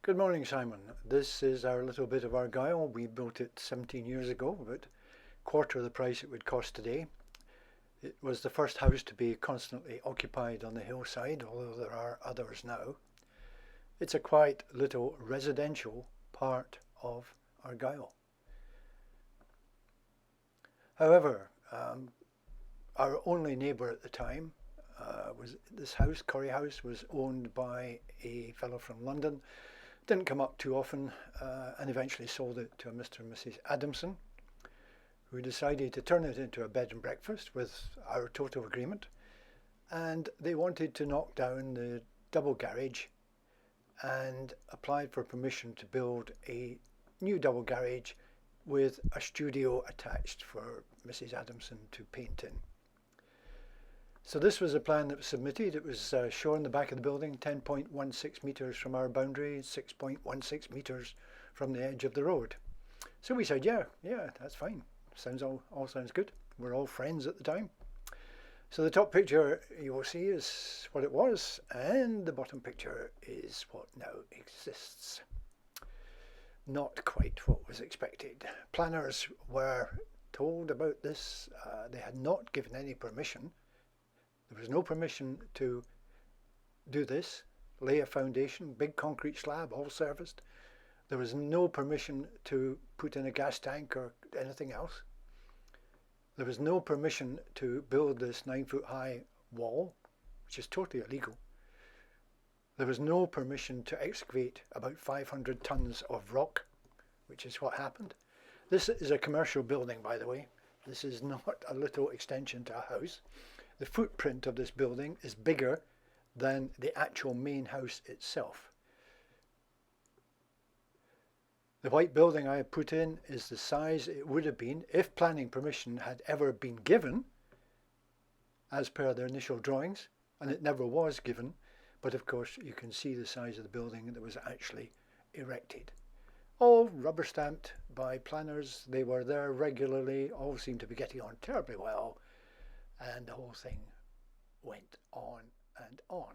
Good morning, Simon. This is our little bit of Argyll. We built it 17 years ago, about quarter of the price it would cost today. It was the first house to be constantly occupied on the hillside, although there are others now. It's a quite little residential part of Argyll. However, our only neighbour at the time was this house. Corrie House was owned by a fellow from London. Didn't come up too often, and eventually sold it to a Mr. and Mrs. Adamson, who decided to turn it into a bed and breakfast with our total agreement. And they wanted to knock down the double garage and applied for permission to build a new double garage with a studio attached for Mrs. Adamson to paint in. So this was a plan that was submitted. It was shown in the back of the building, 10.16 metres from our boundary, 6.16 metres from the edge of the road. So we said, yeah, that's fine. Sounds all sounds good. We're all friends at the time. So the top picture you will see is what it was, and the bottom picture is what now exists. Not quite what was expected. Planners were told about this. They had not given any permission. There was no permission to do this, lay a foundation, big concrete slab, all serviced. There was no permission to put in a gas tank or anything else. There was no permission to build this 9-foot high wall, which is totally illegal. There was no permission to excavate about 500 tons of rock, which is what happened. This is a commercial building, by the way. This is not a little extension to a house. The footprint of this building is bigger than the actual main house itself. The white building I have put in is the size it would have been if planning permission had ever been given, as per their initial drawings, and it never was given. But of course you can see the size of the building that was actually erected. All rubber stamped by planners. They were there regularly, all seemed to be getting on terribly well, and the whole thing went on and on.